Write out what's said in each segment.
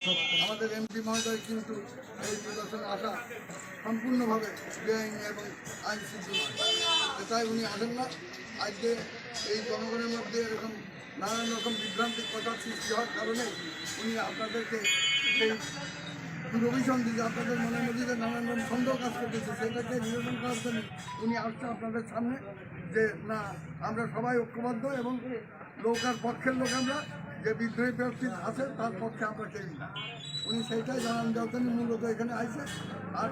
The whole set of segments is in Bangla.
আমাদের এমপি মহোদয় কিন্তু এই নির্বাচনে আসা সম্পূর্ণভাবে বেআইনি এবং আইন শৃঙ্খলা তাই উনি আসেন না। আজকে এই জনগণের মধ্যে এরকম নানান রকম বিভ্রান্তিক কথা সৃষ্টি হওয়ার কারণে উনি আপনাদেরকে সেই দুরভিসন দিতে আপনাদের মনের মধ্যে যে নানান রকম সন্দেহ কাজ করতেছে সেটাকে নিরসন করার জন্য উনি আসছে আপনাদের সামনে যে না আমরা সবাই ঐক্যবদ্ধ এবং নৌকার পক্ষের লোক আমরা যে বিদ্রোহী প্রার্থী আছে তার পক্ষে আমরা কেউ না। উনি সেইটাই জানান দেওয়ার জন্য মূলত এখানে আসছে। আর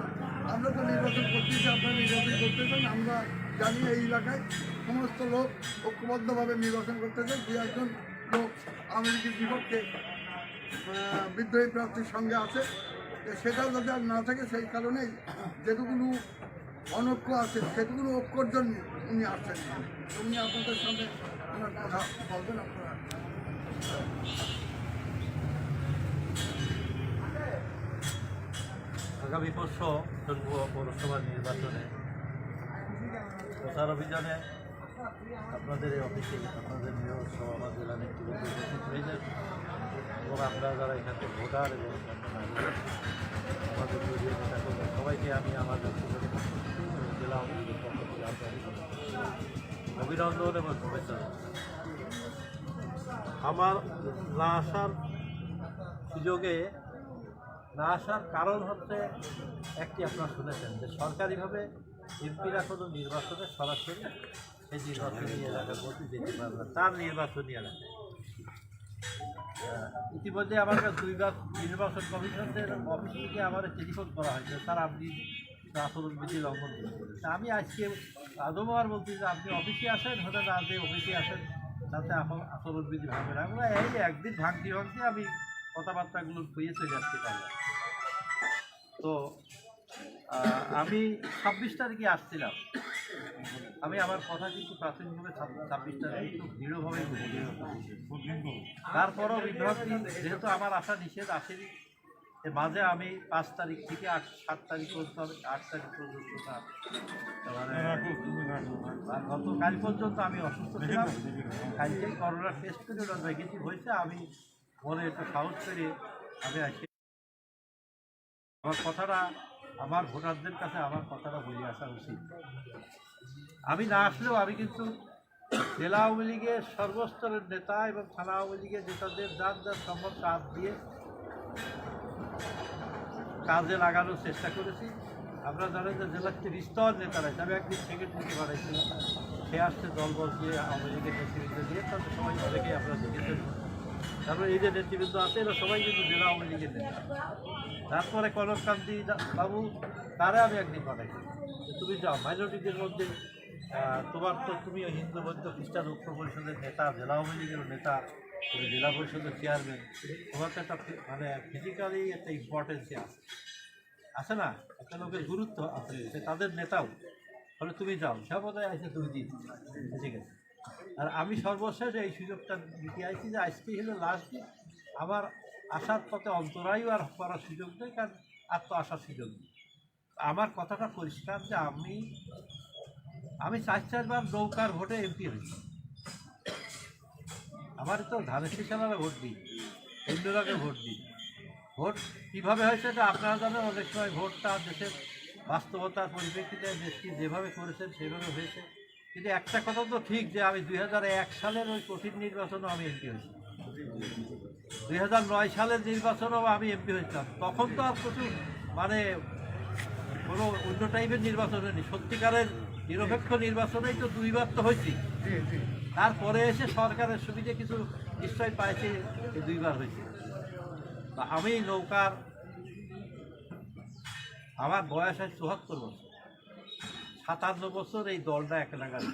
আমরা তো নির্বাচন করতেছি, আপনারা নির্বাচন করতেছেন, আমরা জানি এই এলাকায় সমস্ত লোক ঐক্যবদ্ধভাবে নির্বাচন করতেছে। দু একজন লোক আওয়ামী লীগের বিপক্ষে বিদ্রোহী প্রার্থীর সঙ্গে আছে, সেটাও যদি আর না থাকে সেই কারণেই যেটুকুনো অনৈক্য আছে সেটুকুনো ঐক্যর জন্য উনি আসছেন। উনি আপনাদের সামনে ওনার কথা বলবেন। আপনারা আগামী পরশু পৌরসভা নির্বাচনে প্রচার অভিযানে আপনাদের এই অফিসে আপনাদের মেয়র সভা জেলা নেতৃবৃন্দ উপস্থিত হয়েছেন এবং আমরা যারা এখানে ভোটার এবং আমাদের দলীয় নেতা কর্মী সবাইকে আমি আমাদের জেলা আওয়ামী পক্ষ থেকে অভিনন্দন এবং শুভেচ্ছা। আমার না আসার সুযোগে না আসার কারণ হচ্ছে একটি আপনারা শুনেছেন যে সরকারিভাবে এমপিরা কোনো নির্বাচনে সরাসরি সেই নির্বাচনী এলাকার মধ্যে যেতে পারবে না, তার নির্বাচনী এলাকা। ইতিমধ্যে আমার কাছে দুইবার নির্বাচন কমিশনের অফিস থেকে আমার টেলিফোন করা হয়েছে, স্যার আপনি আচরণবিধি লঙ্ঘন করেছেন। আমি আজকে আদমবার বলছি যে আপনি অফিসে আসেন, হতে না যে অফিসে আসেন তাতে এখন আচরণবিধি ভাঙবে না। আমরা এই একদিন ভাঙতে আমি কথাবার্তাগুলো ধুয়ে চলে আসতে পারলাম। তো আমি 26 তারিখে আসছিলাম। আমি আমার কথা কিন্তু প্রাথমিকভাবে 26 তারিখে একটু দৃঢ়ভাবে তারপরও বিভ্রান্তি যেহেতু আমার আসা নিষেধ আসেনি, এর মাঝে আমি 5 তারিখ থেকে 7 তারিখ পর্যন্ত 8 তারিখ পর্যন্ত গতকাল পর্যন্ত আমি অসুস্থ ছিলাম। কালকেই করোনার টেস্ট করে ওটা নেগেটিভ হয়েছে। আমি মনে একটু সাহস করে আমি আসি আমার কথাটা আমার ভোটারদের কাছে আমার কথাটা বলে আসা উচিত। আমি না আসলেও আমি কিন্তু জেলা আওয়ামী লীগের সর্বস্তরের নেতা এবং থানা আওয়ামী লীগের নেতাদের যার যার সম্ভব কাজ দিয়ে কাজে লাগানোর চেষ্টা করেছি। আপনারা জানেন যে জেলার যে স্তর নেতারা, আমি একদিন সেক্রেটারিকে বানাইছিলাম, সে আসছে দলবল দিয়ে আওয়ামী লীগের নেতৃবৃন্দ দিয়ে, তাদের সবাই অনেকেই আপনারা দেখেছেন। তারপরে এই যে নেতৃবৃন্দ আছে এরা সবাই কিন্তু জেলা আওয়ামী লীগের নেতা। তারপরে কনককান্তি বাবু তারা আমি একদিন পাঠাইছি, তুমি যাও মাইনরিটিদের মধ্যে তোমার তো তুমিও হিন্দু বৌদ্ধ খ্রিস্টান ঐক্য পরিষদের নেতা, জেলা আওয়ামী লিগের নেতা, তুমি জেলা পরিষদের চেয়ারম্যান, তোমার তো একটা মানে ফিজিক্যালি একটা ইম্পর্টেন্সই আছে না, একটা লোকের গুরুত্ব আছে, সে তাদের নেতাও। ফলে তুমি যাও সর্বদাই আছে, তুমি দিন, ঠিক আছে। আর আমি সর্বশেষ এই সুযোগটা দিতে আইছি যে আজকেই হলো লাস্ট দিন। আমার আসার পথে অন্তরায়ও আর করার সুযোগ নেই, কারণ আর তো আসার সুযোগ নেই। আমার কথাটা পরিষ্কার যে আমি 4-4বার নৌকার ভোটে এমপি হয়েছি। আমার তো ধানের শীষালারা ভোট দিই, অন্যরাকে ভোট দিই। ভোট কীভাবে হয়েছে এটা আপনারা জানেন। অনেক সময় ভোটটা দেশের বাস্তবতার পরিপ্রেক্ষিতে দেশকে যেভাবে করেছেন সেভাবে হয়েছে। কিন্তু একটা কথা তো ঠিক যে আমি 2001 সালের ওই কঠিন নির্বাচনেও আমি এমপি হয়েছি, 2009 সালের নির্বাচনেও আমি এমপি হয়েছিলাম। তখন তো আর প্রচুর মানে কোনো অন্য টাইপের নির্বাচন হয়নি, সত্যিকারের নিরপেক্ষ নির্বাচনেই তো দুইবার তো হয়েছি। তারপরে এসে সরকারের সুবিধে কিছু নিশ্চয় পাইছে, দুইবার হয়েছে। আমি নৌকার আমার বয়স হয় 74 বছর, 57 বছর এই দলটা এক নাগাদ,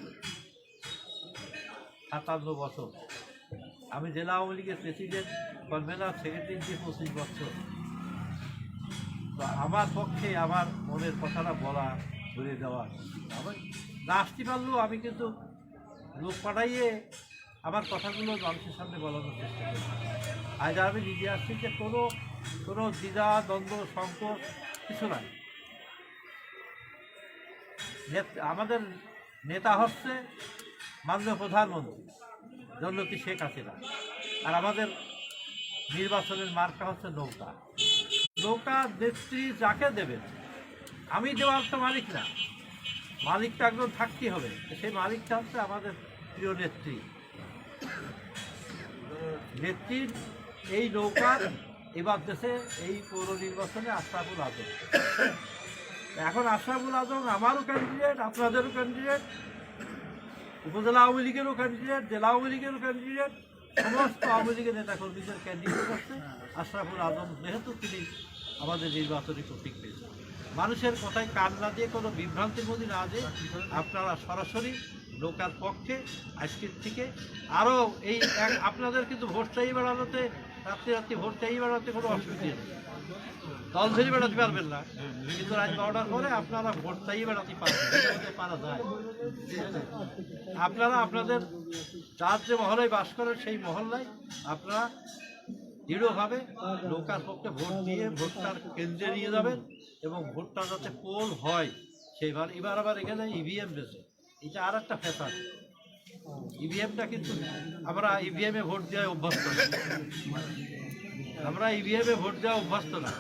57 বছর। আমি জেলা আওয়ামী লীগের প্রেসিডেন্ট, কনভেনার, সেক্রেটারি দিয়ে 25 বছর। তো আমার পক্ষে আমার মনের কথাটা বলা, বলে দেওয়া, আমি না আসতে পারলেও আমি কিন্তু লোক পাঠাইয়ে আমার কথাগুলো মানুষের সামনে বলানোর চেষ্টা করি। আজ আমি নিজে আসছি যে কোনো দ্বিধা দ্বন্দ্ব সংকট কিছু নাই। আমাদের নেতা হচ্ছে মাননীয় প্রধানমন্ত্রী জননেত্রী শেখ হাসিনা, আর আমাদের নির্বাচনের মার্কা হচ্ছে নৌকা। নৌকা নেত্রী যাকে দেবেন, আমি দেওয়ার তো মালিক না, মালিকটা একজন থাকতেই হবে। সেই মালিকটা হচ্ছে আমাদের প্রিয় নেত্রী। নেত্রীর এই নৌকার এবার দেশে এই পৌর নির্বাচনে আশরাফুল আজম। এখন আশরাফুল আজম আমারও ক্যান্ডিডেট, আপনাদেরও ক্যান্ডিডেট, উপজেলা আওয়ামী লীগেরও ক্যান্ডিডেট, জেলা আওয়ামী লীগেরও ক্যান্ডিডেট, সমস্ত আওয়ামী লীগের নেতাকর্মীদের ক্যান্ডিডেট হচ্ছে আশরাফুল আজম, যেহেতু তিনি আমাদের নির্বাচনী প্রতীক পেয়েছেন। মানুষের কথায় কান না দিয়ে, কোনো বিভ্রান্তির মধ্যে না দিয়ে আপনারা সরাসরি নৌকার পক্ষে আজকের থেকে আরও এই আপনাদের কিন্তু ভোট চাই বেড়ানোতে, রাত্রি ভোট চাই বেড়াতে কোনো অসুবিধা নেই, দল ধরে বেড়াতে পারবেন না, কিন্তু রাত 12টার পরে আপনারা ভোট চাই বেড়াতে পারবেন, পারা যায়। আপনারা আপনাদের যার যে মহল্লায় বাস করেন সেই মহল্লায় আপনারা দৃঢ়ভাবে নৌকার পক্ষে ভোট দিয়ে ভোটটার কেন্দ্রে নিয়ে যাবেন এবং ভোটটা যাতে পোল হয় সেইভাবে। এবার আবার এখানে ইভিএম বেছে, এটা আর একটা ফ্যাশন। ইভিএমটা কিন্তু আমরা ইভিএমে ভোট দেওয়ায় অভ্যস্ত না, আমরা ইভিএমে ভোট দেওয়া অভ্যস্ত না,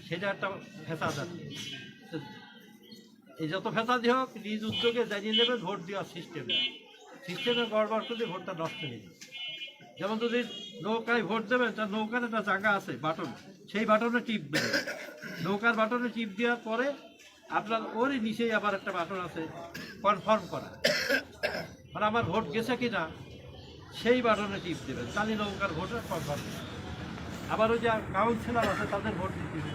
সেটা একটা ফ্যাশাদ আছে। এই যত ফ্যাশাদি হোক নিজ উদ্যোগে জানিয়ে নেবেন ভোট দেওয়ার সিস্টেমে গড়বড় করলে ভোটটা নষ্ট হয়ে যাবে। যেমন যদি নৌকায় ভোট দেবেন, তার নৌকার একটা জায়গা আছে বাটন, সেই বাটনে টিপ দেবেন। নৌকার বাটনে টিপ দেওয়ার পরে আপনার ওরই নিচেই আবার একটা বাটন আছে কনফার্ম করা, মানে আমার ভোট গেছে কি না সেই বাটনে টিপ দেবেন, তাহলে নৌকার ভোটের কনফার্ম। আবার ওই যে কাউন্সিলর আছে তাদের ভোট দিতে হবে,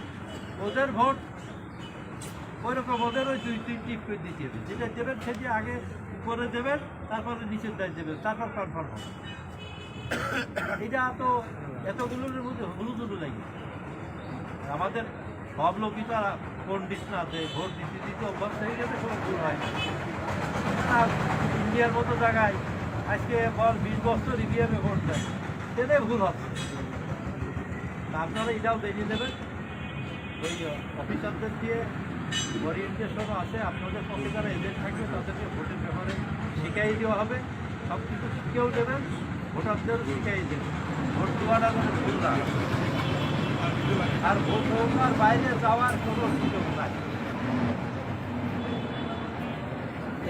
ওদের ভোট ওই রকম ওদের ওই 2-3 টিপ করে দিতে হবে। যেটা দেবেন সেটি আগে উপরে দেবেন, তারপরে নিচের দায় দেবেন, তারপর কনফার্ম হবে। এটা তো এতগুলোর মধ্যে হুলুদুলু লাগে। আমাদের ভাবলৌকিতা পণ্ডিত না আছে, ভোট দিতে দিতে অভ্যস্ত হয়ে গেছে, কোনো ভুল হয় না। আর ইন্ডিয়ার মতো জায়গায় আজকে 20 বছর ইভিএমে ভোট দেয়, সেটাই ভুল হচ্ছে। আপনারা এটাও দেখিয়ে দেবেন, ওই অফিসারদের দিয়ে ওরিয়েন্টেশনও আছে, আপনাদের পক্ষে যারা এজেন্ট থাকবে তাদেরকে ভোটের ব্যাপারে শিখিয়ে দেওয়া হবে, সব কিছু শিখেও দেবেন, ভোটারদেরও শিখিয়ে দেবেন। ভোট দেওয়াটা কোনো ভুল না, আর ভোট দেওয়ার বাইরে যাওয়ার কোনো সুযোগ নাই।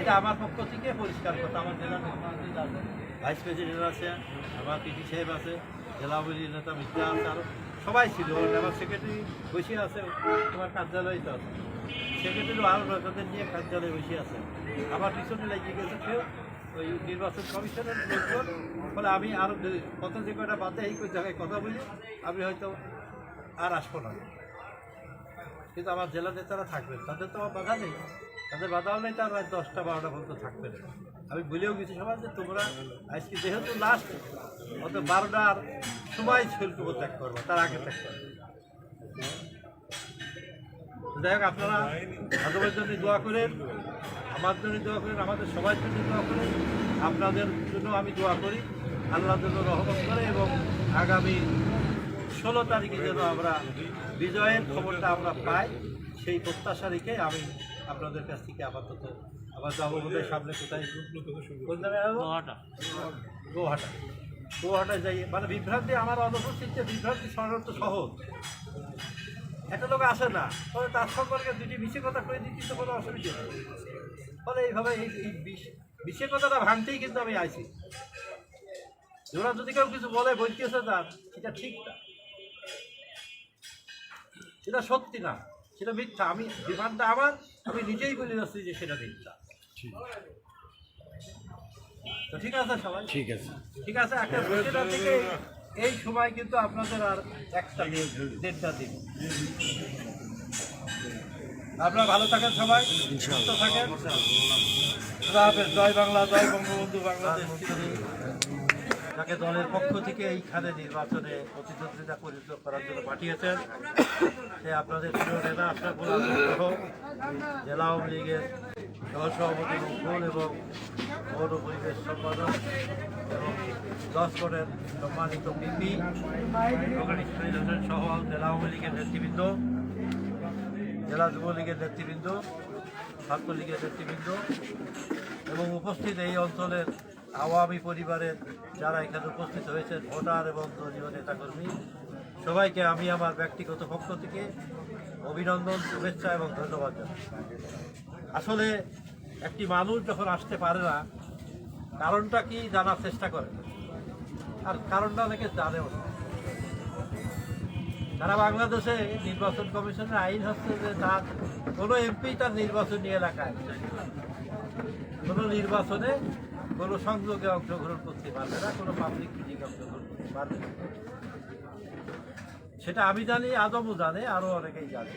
এটা আমার পক্ষ থেকে পরিষ্কার কথা। আমার জেলার নেতা আছে, ভাইস প্রেসিডেন্ট আছে, আমার পিটি সাহেব আছে, জেলা আওয়ামী লীগ নেতা মিত্রা আছে, আরও সবাই ছিল। আমার সেক্রেটারি বসে আছে, তোমার কার্যালয় তো আছে, সেক্রেটারিও আরও তাদের নিয়ে কার্যালয়ে বসে আছে। আমার পিছনে লাগিয়ে গেছে কেউ ওই নির্বাচন কমিশনের লোকজন, ফলে আমি আরও কত যে কয়টা বাদে এই জায়গায় কথা বলি, আমি হয়তো আর আসবো না। কিন্তু আমার জেলা নেতারা থাকবেন, তাদের তো আমার বাধা নেই, তাদের বাধাও নেই, তার রাত 10টা-12টা পর্যন্ত থাকবে না। আমি বলেও গেছি সবাই যে তোমরা আজকে যেহেতু লাস্ট, অত 12টার সময় শুল্ক ত্যাগ করবো, তার আগে ত্যাগ করবো। যাই হোক, আপনারা আদমের জন্য দোয়া করেন, আমার জন্য দোয়া করেন, আমাদের সবার জন্য দোয়া করেন, আপনাদের জন্য আমি দোয়া করি, আল্লাহর জন্য রহমত করে, এবং আগামী 16 তারিখে যেন আমরা বিজয়ের খবরটা আমরা পাই, সেই প্রত্যাশা রেখে আমি আপনাদের কাছ থেকে আপাতত আবার যাবো বোধহয় সামনে কোথায়, কোন জায়গায় যাবো? গোহাটা যাই। মানে বিভ্রান্তি আমার অনুপস্থিতিতে বিভ্রান্তি সাধারণত সহজ, একটা লোক আসে না, তবে তার সম্পর্কে দুটি মিশে কথা করে দিচ্ছি তো কোনো অসুবিধা নেই। ফলে এইভাবে এই মিশে কথাটা ভাঙতেই কিন্তু আমি আইছি। ওরা যদি কেউ কিছু বলে বলতেছে তার, সেটা ঠিক না, সেটা সত্যি না, সেটা মিথ্যা। আমি বিমানটা আমার, আমি নিজেই বলে যাচ্ছি যে সেটা মিথ্যা। তো ঠিক আছে সবাই, ঠিক আছে। একটা বছর থেকে এই সময় কিন্তু আপনাদের আর একটা দিন, 1.5টা দিন। আপনারা ভালো থাকেন, সবাই সুস্থ থাকেন। জয় বাংলা, জয় বঙ্গবন্ধু, বাংলাদেশ যাকে দলের পক্ষ থেকে এইখানে নির্বাচনে প্রতিদ্বন্দ্বিতা পরিচালনা করার জন্য পাঠিয়েছেন, সে আপনাদের প্রিয় নেতা আশরাফুল আজম সহ জেলা আওয়ামী লীগের সহসভাপতি মুকুল এবং পৌর পরিবেশ সম্পাদক এবং 10 কোণের সম্মানিত পিপি শহীদ হোসেন সহ জেলা আওয়ামী লীগের নেতৃবৃন্দ, জেলা যুবলীগের নেতৃবৃন্দ, ছাত্রলীগের নেতৃবৃন্দ এবং উপস্থিত এই অঞ্চলের আওয়ামী পরিবারের যারা এখানে উপস্থিত হয়েছেন, ভোটার এবং দলীয় নেতাকর্মী, সবাইকে আমি আমার ব্যক্তিগত পক্ষ থেকে অভিনন্দন, শুভেচ্ছা এবং ধন্যবাদ জানাই। আসলে একটি মানুষ যখন আসতে পারে না, কারণটা কি জানার চেষ্টা করে, আর কারণটা অনেকে জানেও না। সারা বাংলাদেশে নির্বাচন কমিশনের আইন হচ্ছে যে তার কোনো এমপি তার নির্বাচনী এলাকায় কোনো নির্বাচনে কোনো সংযোগে অংশগ্রহণ করতে পারবে না, কোনো পাবলিক মিটিং অংশগ্রহণ করতে পারবে না। সেটা আমি জানি, আজমও জানে, আরও অনেকেই জানে।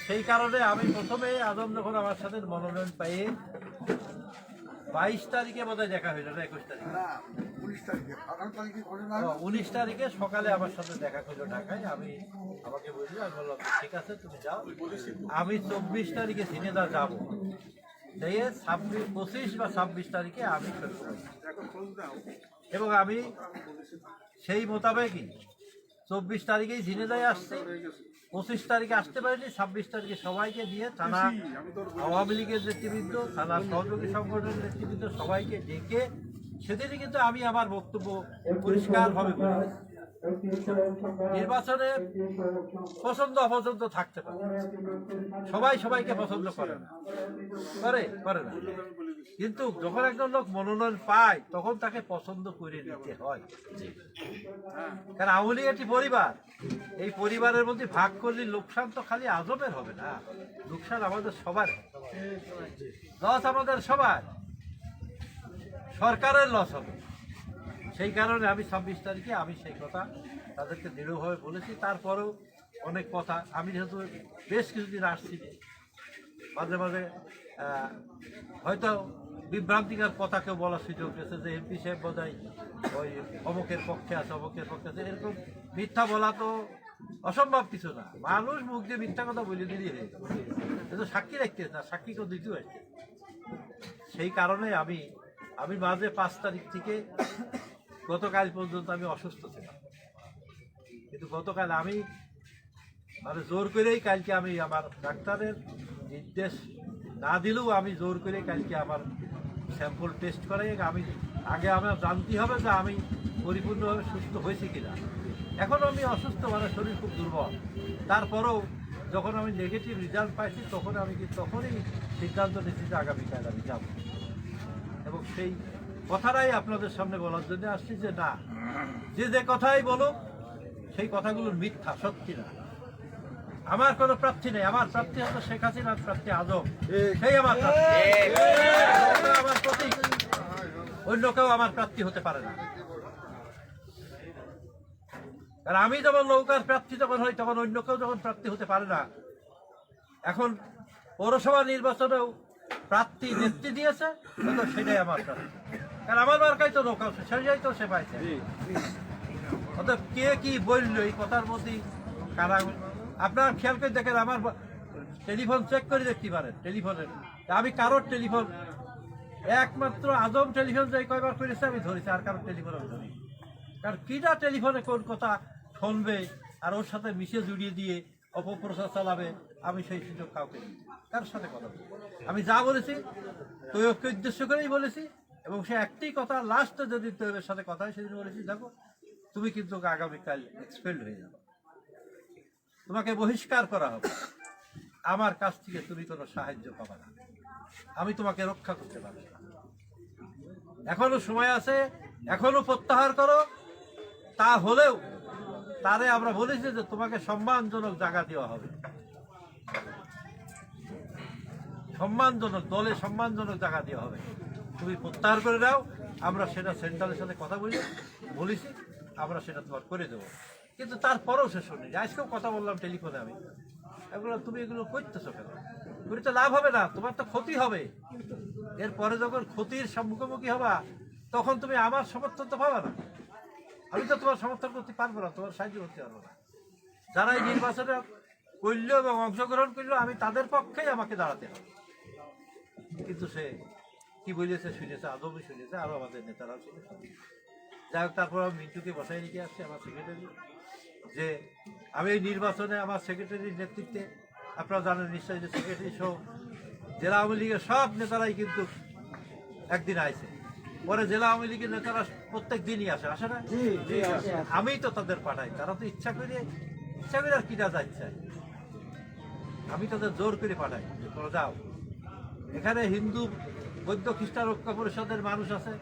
সেই কারণে আমি প্রথমে আজম যখন আমার সাথে মনোনয়ন পেয়ে 22 তারিখে বোধহয় দেখা হইল না, 21 তারিখে, না 19 তারিখে 18 তারিখে ঘটনা 19 তারিখে সকালে আমার সাথে দেখা করলো ঢাকায়। আমাকে বললো, আমি বললাম ঠিক আছে তুমি যাও, আমি 24 তারিখে ঝিনেদা যাবো, দিয়ে 25 বা 26 তারিখে আমি ফেরত আসবো। এবং আমি সেই মোতাবেকই 24 তারিখেই ঝিনেদায় আসছি, 25 তারিখে আসতে পারিনি, 26 তারিখে সবাইকে দিয়ে থানা আওয়ামী লীগের নেতৃবৃন্দ, থানার সহযোগী সংগঠনের নেতৃবৃন্দ সবাইকে ডেকে সেদিনই কিন্তু আমি আমার বক্তব্য পরিষ্কারভাবে বলেছি। নির্বাচনে পছন্দ অপছন্দ থাকতে পারে, সবাই সবাইকে পছন্দ করে না, করে না, কিন্তু যখন একজন লোক মনোনয়ন পায় তখন তাকে পছন্দ করে নিতে হয়। কারণ আওয়ামী লীগ একটি পরিবার, এই পরিবারের মধ্যে ভাগ করলে লোকসান তো খালি আজমের হবে না, লোকসান আমাদের সবার, লস আমাদের সবার, সরকারের লস হবে। সেই কারণে আমি 26 তারিখে আমি সেই কথা তাদেরকে দৃঢ়ভাবে বলেছি। তারপরেও অনেক কথা, আমি যেহেতু বেশ কিছুদিন আসছি, মাঝে মাঝে হয়তো বিভ্রান্তিকর কথা কেউ বলার সুযোগ পেয়েছে যে এমপি সাহেব বোধহয় ওই অমুকের পক্ষে আছে, অমুকের পক্ষে আছে, এরকম মিথ্যা বলা তো অসম্ভব কিছু না। মানুষ মুখ দিয়ে মিথ্যা কথা বলে দিলেই হয়ে গেল, কিন্তু সাক্ষী রাখতে না, সাক্ষী কেউ দিতেও আসছে। সেই কারণে আমি মাঝে 5 তারিখ থেকে গতকাল পর্যন্ত আমি অসুস্থ ছিলাম, কিন্তু গতকাল আমি মানে জোর করেই কালকে আমি আমার ডাক্তারের নির্দেশ না দিলেও আমি জোর করে কালকে আমার স্যাম্পল টেস্ট করাই আমার জানতে হবে যে আমি পরিপূর্ণভাবে সুস্থ হয়েছি কিনা। এখন আমি অসুস্থ, মানে শরীর খুব দুর্বল, তারপরেও যখন আমি নেগেটিভ রেজাল্ট পাইছি তখনই সিদ্ধান্ত নিচ্ছি যে আগামীকাল আমি যাব। এবং সেই কথাটাই আপনাদের সামনে বলার জন্য আসছি যে না, যে কথাই বলুক সেই কথাগুলো মিথ্যা, সত্যি না। আমার কোনো প্রার্থী নেই, আমার প্রার্থী হতো শেখ হাসিনার প্রার্থী আজম, সেই আমার প্রতীক, অন্য কেউ আমার প্রার্থী হতে পারে না। কারণ আমি যখন নৌকার প্রার্থী যখন হই তখন অন্য কেউ যখন প্রার্থী হতে পারে না। এখন পৌরসভা নির্বাচনেও প্রার্থী নেত্রী দিয়েছে, তো সেটাই আমার প্রার্থী, কারণ আমার মার্কাই তো নৌকা, সেটাই তো সে পাইছে। অর্থাৎ কে কি বললো এই কথার মধ্যে কারা, আপনার খেয়াল করে দেখেন, আমার টেলিফোন চেক করে দেখতে পারেন, টেলিফোনের আমি কারোর টেলিফোন, একমাত্র আজম টেলিফোন যে কয়বার করেছে আমি ধরেছি, আর কারোর টেলিফোন আমি ধরি। কারণ কিটা টেলিফোনে কোন কথা শুনবে আর ওর সাথে মিশে জুড়িয়ে দিয়ে অপপ্রচার চালাবে, আমি সেই সুযোগ কাউকে দিই। কার সাথে কথা বলি, আমি যা বলেছি তৈয়বকে উদ্দেশ্য করেই বলেছি, এবং সে একটি কথা লাস্টে যদি তৈয়বের সাথে কথা হয় সেদিন বলেছি, দেখো তুমি কিন্তু আগামীকাল এক্সপেল্ড হয়ে যাবে, তোমাকে বহিষ্কার করা হবে, আমার কাছ থেকে তুমি কোনো সাহায্য পাবে না, আমি তোমাকে রক্ষা করতে পারবো না। এখনো সময় আছে, এখনো প্রত্যাহার করো। তা হলেও তারে আমরা বলেছি যে তোমাকে সম্মানজনক জায়গা দেওয়া হবে, সম্মানজনক দলে সম্মানজনক জায়গা দেওয়া হবে, তুমি প্রত্যাহার করে দাও। আমরা সেটা সেন্ট্রালের সাথে কথা বলেছি, আমরা সেটা তোমার করে দেবো। কিন্তু তারপরেও সে শুনি, আজকেও কথা বললাম টেলিফোনে, আমি এগুলো তুমি এগুলো করতেছো কেন, করে তো লাভ হবে না, তোমার তো ক্ষতি হবে। এরপরে যখন ক্ষতির মুখোমুখি হবা তখন তুমি আমার সমর্থন তো পাবা না, আমি তো তোমার সমর্থন করতে পারবো না, তোমার সাহায্য করতে পারবো না। যারা এই নির্বাচনে করলো এবং অংশগ্রহণ করলো আমি তাদের পক্ষেই আমাকে দাঁড়াতে হবে। কিন্তু সে কি বলেছে শুনেছে, আদমই শুনেছে, আরও আমাদের নেতারাও শুনেছে। যাই হোক, তারপর আমি মিন্টুকে বসাই রেখে আসছি, আমার সেক্রেটারি, যে আমি এই নির্বাচনে আমার সেক্রেটারির নেতৃত্বে, আপনারা জানেন নিশ্চয়ই যে সেক্রেটারি সহ জেলা আওয়ামী লীগের সব নেতারাই কিন্তু একদিন আইছে, পরে জেলা আওয়ামী লীগের নেতারা প্রত্যেক দিনই আসে না? আমি তো তাদের পাঠাই, তারা তো ইচ্ছা করে আর কিনা যাচ্ছে, আমি তাদের জোর করে পাঠাই যে তোরা যাও। এখানে হিন্দু বৌদ্ধ খ্রিস্টান ঐক্য পরিষদের মানুষ আছে,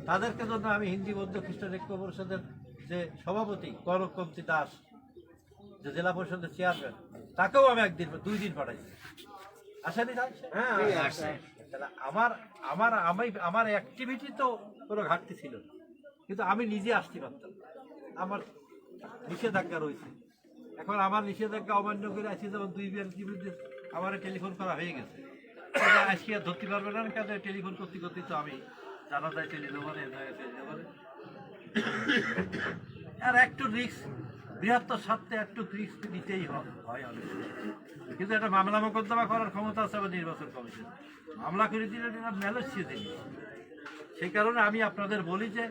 তাদেরকে জন্য আমি হিন্দু বৌদ্ধ খ্রিস্টান ঐক্য পরিষদের যে সভাপতি গণকমতি দাস, যে জেলা পরিষদের চেয়ারম্যান, তাকেও আমি একদিন 2 দিন পাঠাইছি। আসেনি তাই? তাহলে আমার অ্যাক্টিভিটি তো কোনো ঘাটতি ছিল না, কিন্তু আমি নিজে আসতে পারতাম না, আমার নিষেধাজ্ঞা রয়েছে। এখন আমার নিষেধাজ্ঞা অমান্য করে আছি, যেমন 2 বিএনপির বিরুদ্ধে আমার টেলিফোন করা হয়ে গেছে, আজকে আর ধরতে পারবে না, কেন টেলিফোন করতে তো আমি জানা যায় টেলিফোনে আর একটু রিস্ক, বৃহত্তর স্বার্থে একটু রিস্ক নিতেই হয় অনেক। কিন্তু একটা মামলা মোকদ্দমা করার ক্ষমতা আছে আমার নির্বাচন কমিশন, মামলা করে দিলে এটা ম্যালেসিয়ে দিল। সেই কারণে আমি আপনাদের বলি যে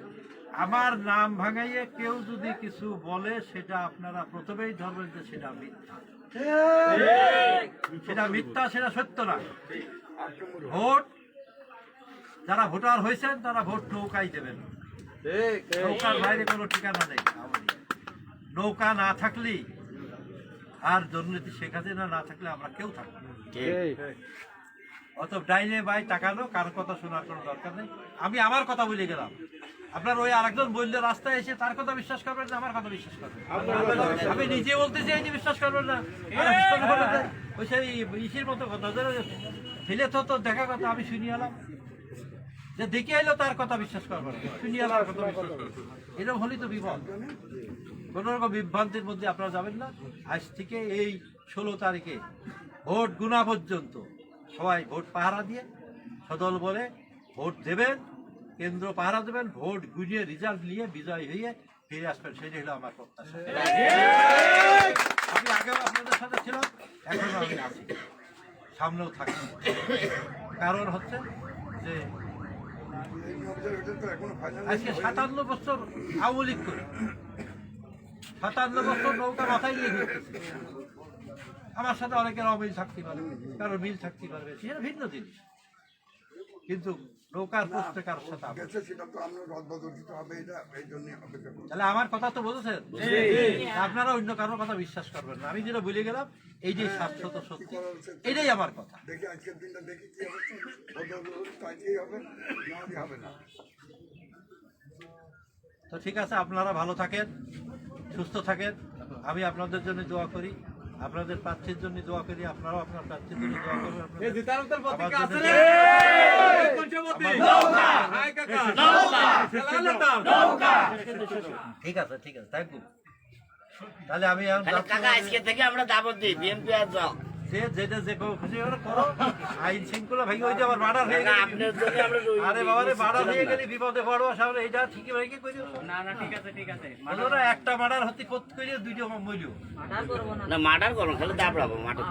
আমার নাম ভাঙাইয়ে কেউ যদি কিছু বলে, সেটা আপনারা প্রথমেই ধরবেন যে সেটা মিথ্যা, সেটা সত্য না। ভোট যারা ভোটার হয়েছেন তারা ভোট নৌকায় দেবেন, নৌকার বাইরে কোনো ঠিকানা নেই। নৌকা না থাকলেই আর জননেত্রী শেখ হাসিনা না থাকলে আমরা কেউ থাকবো না। অত ডাইনে বাই তাকানো, কার কথা শোনার কোনো দরকার নেই। আমি আমার কথা বলে গেলাম, আপনার ওই আরেকজন বললে রাস্তায় এসে তার কথা বিশ্বাস করবেন না, আমার কথা বিশ্বাস করবেন। আমি নিজে বলতে চাই যে বিশ্বাস করবেন না, ওই সেই ইসের মতো কথা ফেলে তো দেখা কথা আমি শুনিয়ে এলাম, যে দেখে এলো তার কথা বিশ্বাস করবেন, শুনিয়ে এলাম কথা বিশ্বাস করবেন। এরকম হলেই তো বিপদ। কোনো রকম বিভ্রান্তির মধ্যে আপনারা যাবেন না। আজ থেকে এই 16 তারিখে ভোট গুণা পর্যন্ত সবাই ভোট পাহারা দিয়ে সদল বলে ভোট দেবেন, কেন্দ্র পাহারা দেবেন, ভোট গুঁজিয়ে রেজাল্ট নিয়ে বিজয় হয়ে ফিরে আসবেন, সেটাই হলো আমার প্রত্যাশা। আমি আগেও আপনাদের সাথে ছিলাম, এখনো আমি আছি, সামনেও থাকবো। কারণ হচ্ছে যে আজকে 57 বছর আওয়ামী লীগ করে, 57 বছর নৌকা মাথায় নিয়ে ঘুরতেছে। আমার সাথে অনেকের অমিল থাকতে পারে, কারোর মিল থাকতে পারবে, সেটা ভিন্ন জিনিস, কিন্তু নৌকার পোস্টে কারোর সাথে তাহলে আমার কথা তো বলেছেন, আপনারা অন্য কারোর কথা বিশ্বাস করবেন না। আমি যেটা বলে গেলাম, এই যে শাশ্বত সত্যি, এটাই আমার কথা। তো ঠিক আছে, আপনারা ভালো থাকেন, সুস্থ থাকেন। আমি আপনাদের জন্য দোয়া করি, আপনাদের প্রার্থীর জন্য দোয়া করি, আপনারাও আপনার প্রার্থীর জন্য দোয়া করবেন। ঠিক আছে, থ্যাংক ইউ। তাহলে আমি আজকে থেকে আমরা দাবত দিই বিএনপি আর যাও, যেটা যে খুশি করো, আইন শৃঙ্খলা ভেঙে হইতে আবার মার্ডার হয়ে গেলে, আরে বাবা রে, মার্ডার হয়ে গেলে বিপদে পড়বো সামনে। এইটা ঠিকই ভেঙে করি না, ঠিক আছে একটা মার্ডার হতে করতে করি, 2টো মূল্য না মার্ডার করো, খালি দাবড়াবো মার্ডার।